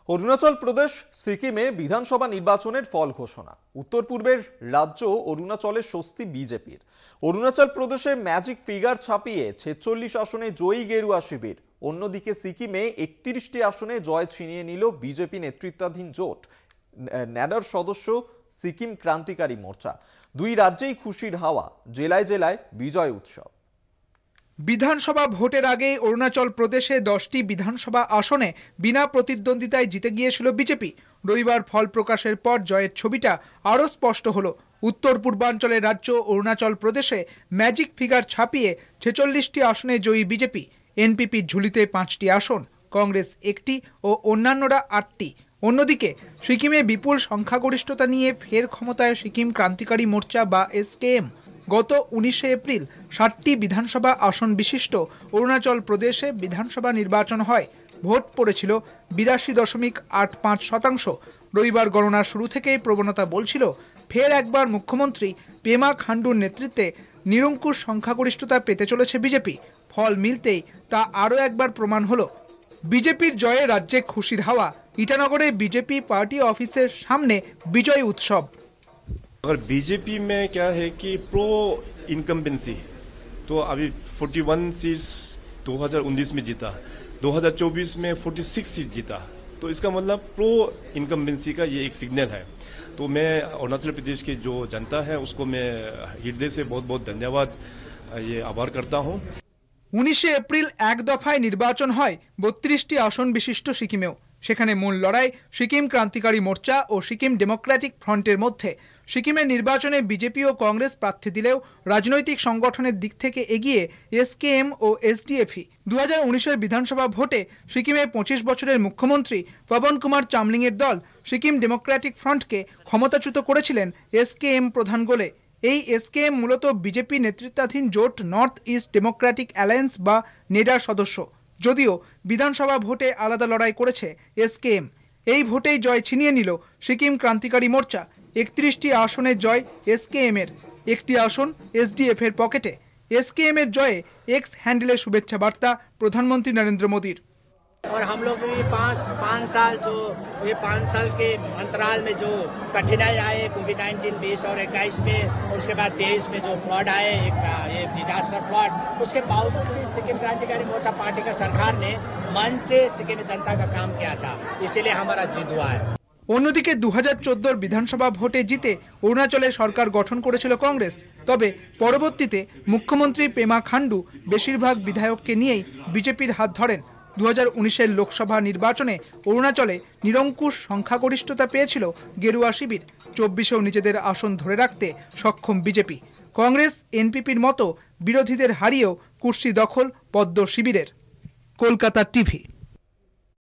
অরুণাচল প্রদেশ সিকিমে বিধানসভা নির্বাচনের ফল ঘোষণা। উত্তর পূর্বের রাজ্য অরুণাচলের স্বস্তি বিজেপির। অরুণাচল প্রদেশে ম্যাজিক ফিগার ছাপিয়ে 46 আসনে জয়ী গেরুয়া শিবির। অন্যদিকে সিকিমে 31টি আসনে জয় ছিনিয়ে নিল বিজেপি নেতৃত্বাধীন জোট ন্যাডার সদস্য সিকিম ক্রান্তিকারী মোর্চা। দুই রাজ্যেই খুশির হাওয়া, জেলায় জেলায় বিজয় উৎসব। বিধানসভা ভোটের আগে অরুণাচল প্রদেশে 10টি বিধানসভা আসনে বিনা প্রতিদ্বন্দ্বিতায় জিতে গিয়েছিল বিজেপি। রবিবার ফল প্রকাশের পর জয়ের ছবিটা আরও স্পষ্ট হলো। উত্তর পূর্বাঞ্চলের রাজ্য অরুণাচল প্রদেশে ম্যাজিক ফিগার ছাপিয়ে 46টি আসনে জয়ী বিজেপি। এনপিপির ঝুলিতে 5টি আসন, কংগ্রেস 1টি ও অন্যান্যরা 8টি। অন্যদিকে সিকিমে বিপুল সংখ্যাগরিষ্ঠতা নিয়ে ফের ক্ষমতায় সিকিম ক্রান্তিকারী মোর্চা বা SKM। গত 19শে এপ্রিল 60টি বিধানসভা আসন বিশিষ্ট অরুণাচল প্রদেশে বিধানসভা নির্বাচন হয়। ভোট পড়েছিল 82.85%। রবিবার গণনা শুরু থেকেই প্রবণতা বলছিল ফের একবার মুখ্যমন্ত্রী পেমা খান্ডুর নেতৃত্বে নিরঙ্কুশ সংখ্যাগরিষ্ঠতা পেতে চলেছে বিজেপি। ফল মিলতেই তা আরও একবার প্রমাণ হলো। বিজেপির জয়ে রাজ্যে খুশির হাওয়া। ইটানগরে বিজেপি পার্টি অফিসের সামনে বিজয় উৎসব। अगर बीजेपी में क्या है कि प्रो इनकम्बेंसी, तो अभी 41 सीट्स 2019 में जीता, 2024 में 46 सीट जीता, तो इसका मतलब प्रो इनकम्बेंसी का ये एक सिग्नल है। तो मैं अरुणाचल प्रदेश की जो जनता है उसको मैं हृदय से बहुत बहुत धन्यवाद, ये आभार करता हूँ। 19শে এপ্রিল এক দফায় নির্বাচন হয় 32টি আসন বিশিষ্ট সিকিমেও। সেখানে মূল লড়াই সিকিম ক্রান্তিকারী মোর্চা ও সিকিম ডেমোক্রেটিক ফ্রন্টের মধ্যে। সিকিমের নির্বাচনে বিজেপি ও কংগ্রেস প্রার্থী দিলেও রাজনৈতিক সংগঠনের দিক থেকে এগিয়ে SKM ও SDF-ই। 2019-এর বিধানসভা ভোটে সিকিমে 25 বছরের মুখ্যমন্ত্রী পবন কুমার চামলিংয়ের দল সিকিম ডেমোক্রেটিক ফ্রন্টকে ক্ষমতাচ্যুত করেছিলেন SKM প্রধান গোলে। এই SKM মূলত বিজেপি নেতৃত্বাধীন জোট নর্থ ইস্ট ডেমোক্রেটিক অ্যালায়েন্স বা নেডার সদস্য। যদিও বিধানসভা ভোটে আলাদা লড়াই করেছে SKM। এই ভোটেই জয় ছিনিয়ে নিল সিকিম ক্রান্তিকারী মোর্চা। 31টি আসনে জয় SKM-এর, 1টি আসন SDF-এর পকেটে। SKM-এর জয়ে এক্স হ্যান্ডেলে শুভেচ্ছা বার্তা প্রধানমন্ত্রী নরেন্দ্র মোদীর। और हम लोग भी पाँच साल जो ये 5 साल के अंतराल में जो कठिनाई आए कोविड-19 20 और 21 में, उसके बाद 23 में जो फ्लड आए, ये डिजास्टर फ्लड, उसके बावजूद भी सिक्किम क्रांतिकारी मोर्चा पार्टी का सरकार ने मन से सिक्किम जनता का काम किया था, इसीलिए हमारा जीत हुआ है। অন্যদিকে 2014 বিধানসভা ভোটে জিতে অরুণাচলে সরকার গঠন করেছিল কংগ্রেস। তবে পরবর্তীতে মুখ্যমন্ত্রী পেমা খান্ডু বেশিরভাগ বিধায়ককে নিয়েই বিজেপির হাত ধরেন। 2019-এর লোকসভা নির্বাচনে অরুণাচলে নিরঙ্কুশ সংখ্যাগরিষ্ঠতা পেয়েছিল গেরুয়া শিবির। 24-এও নিজেদের আসন ধরে রাখতে সক্ষম বিজেপি। কংগ্রেস NPPর মতো বিরোধীদের হারিয়েও কুর্সি দখল পদ্ম শিবিরের। কলকাতা টিভি।